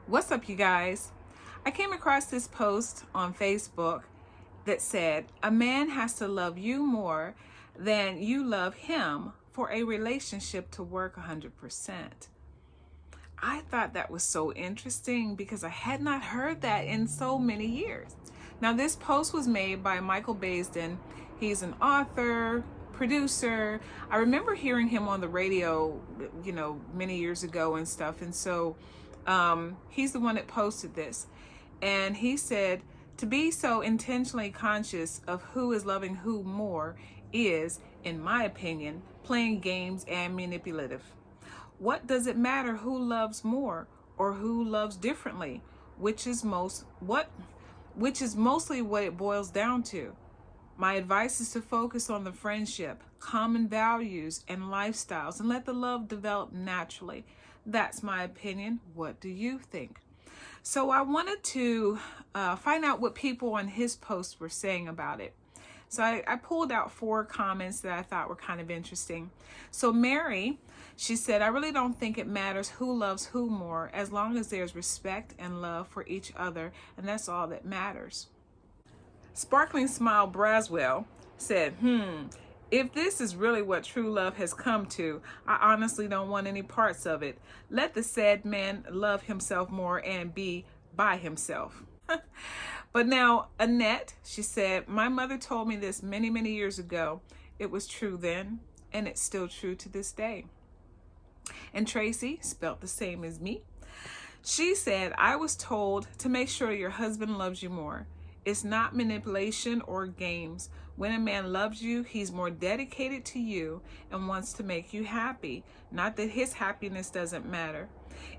What's up, you guys? I came across this post on Facebook that said, a man has to love you more than you love him for a relationship to work 100%. I thought that was so interesting because I had not heard that in so many years. Now, this post was made by Michael Baisden. He's an author, producer. I remember hearing him on the radio, many years ago and stuff. And so he's the one that posted this. And he said, to be so intentionally conscious of who is loving who more is, in my opinion, playing games and manipulative. What does it matter who loves more or who loves differently? Which is mostly what it boils down to. My advice is to focus on the friendship, common values, and lifestyles, and let the love develop naturally. That's my opinion. What do you think? So I wanted to find out what people on his post were saying about it. So I pulled out 4 comments that I thought were kind of interesting. So Mary, she said, I really don't think it matters who loves who more, as long as there's respect and love for each other, and that's all that matters. Sparkling Smile Braswell said, if this is really what true love has come to, I honestly don't want any parts of it. Let the sad man love himself more and be by himself. But now, Annette, she said, my mother told me this many, many years ago. It was true then, and it's still true to this day. And Tracy, spelt the same as me, she said, I was told to make sure your husband loves you more. It's not manipulation or games. When a man loves you, he's more dedicated to you and wants to make you happy. Not that his happiness doesn't matter.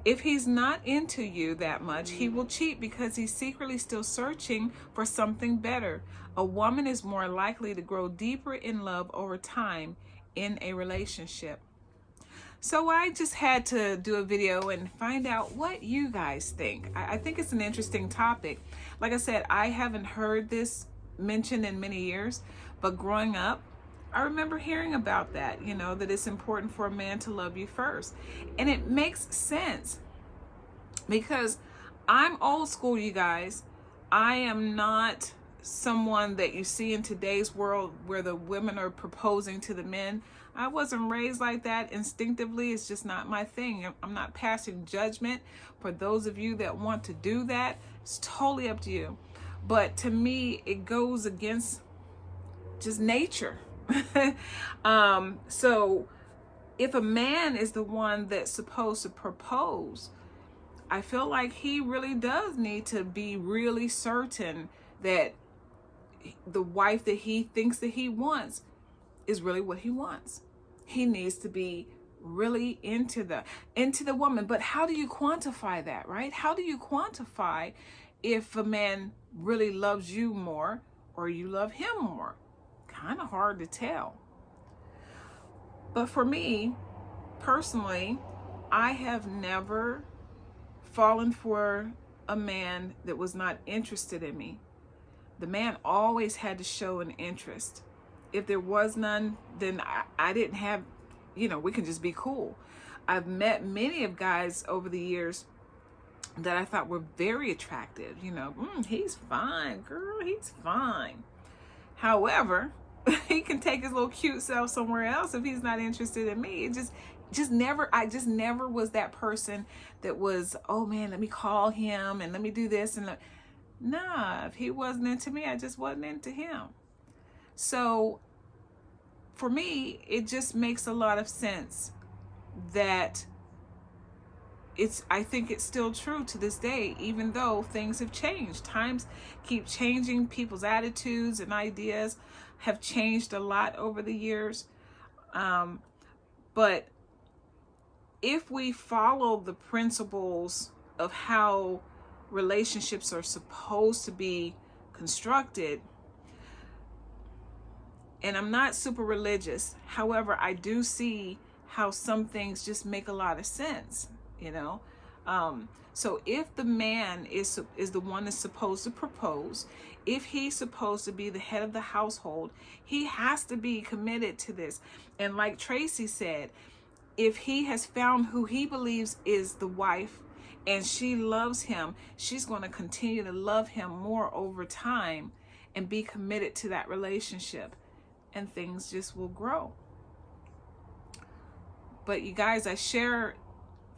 If he's not into you that much, he will cheat because he's secretly still searching for something better. A woman is more likely to grow deeper in love over time in a relationship. So I just had to do a video and find out what you guys think. I think it's an interesting topic. Like I said, I haven't heard this mentioned in many years, but growing up, I remember hearing about that, that it's important for a man to love you first. And it makes sense because I'm old school, you guys. I am not someone that you see in today's world where the women are proposing to the men. I wasn't raised like that instinctively. It's just not my thing. I'm not passing judgment. For those of you that want to do that, it's totally up to you. But to me, it goes against just nature. So if a man is the one that's supposed to propose, I feel like he really does need to be really certain that the wife that he thinks that he wants is really what he wants. He needs to be really into the woman. But how do you quantify that, right? How do you quantify if a man really loves you more or you love him more? Kind of hard to tell. But for me, personally, I have never fallen for a man that was not interested in me. The man always had to show an interest. If there was none, then I didn't have, we can just be cool. I've met many of guys over the years that I thought were very attractive. He's fine, girl, he's fine. However, he can take his little cute self somewhere else if he's not interested in me. I just never was that person that was, oh man, let me call him and let me do this. Nah, if he wasn't into me, I just wasn't into him. So for me, it just makes a lot of sense that I think it's still true to this day, even though things have changed. Times keep changing. People's attitudes and ideas have changed a lot over the years. But if we follow the principles of how relationships are supposed to be constructed, and I'm not super religious, however, I do see how some things just make a lot of sense, So if the man is the one that's supposed to propose, if he's supposed to be the head of the household, he has to be committed to this. And like Tracy said, if he has found who he believes is the wife and she loves him, she's going to continue to love him more over time and be committed to that relationship, and things just will grow. But you guys, I share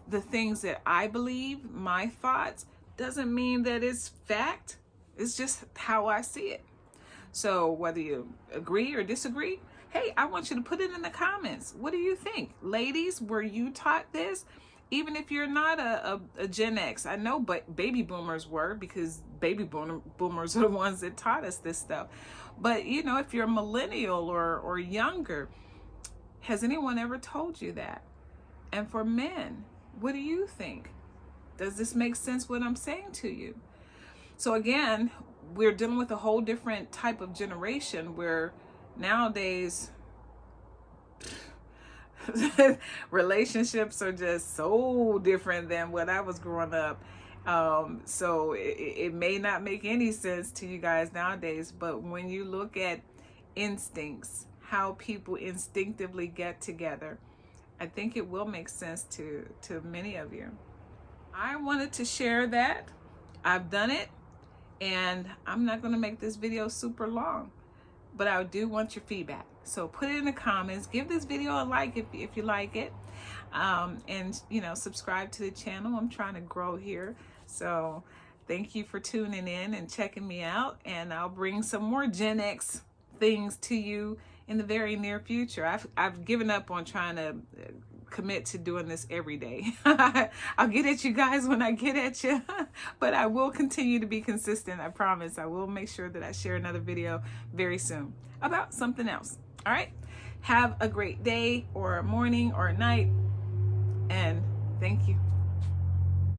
the things that I believe, my thoughts, doesn't mean that it's fact. It's just how I see it. So whether you agree or disagree, hey, I want you to put it in the comments. What do you think? Ladies, were you taught this? Even if you're not a Gen X, I know, but baby boomers were, because baby boomers are the ones that taught us this stuff. But you know, if you're a millennial or younger, has anyone ever told you that? And for men, what do you think? Does this make sense what I'm saying to you? So again, we're dealing with a whole different type of generation where nowadays relationships are just so different than what I was growing up. So it may not make any sense to you guys nowadays, but when you look at instincts, how people instinctively get together, I think it will make sense to many of you. I wanted to share that. I've done it, and I'm not going to make this video super long, but I do want your feedback. So put it in the comments, give this video a like if you like it, and you know, subscribe to the channel. I'm trying to grow here. So thank you for tuning in and checking me out, and I'll bring some more Gen X things to you in the very near future. I've given up on trying to commit to doing this every day. I'll get at you guys when I get at you, but I will continue to be consistent. I promise. I will make sure that I share another video very soon about something else. All right. Have a great day or morning or night, and thank you.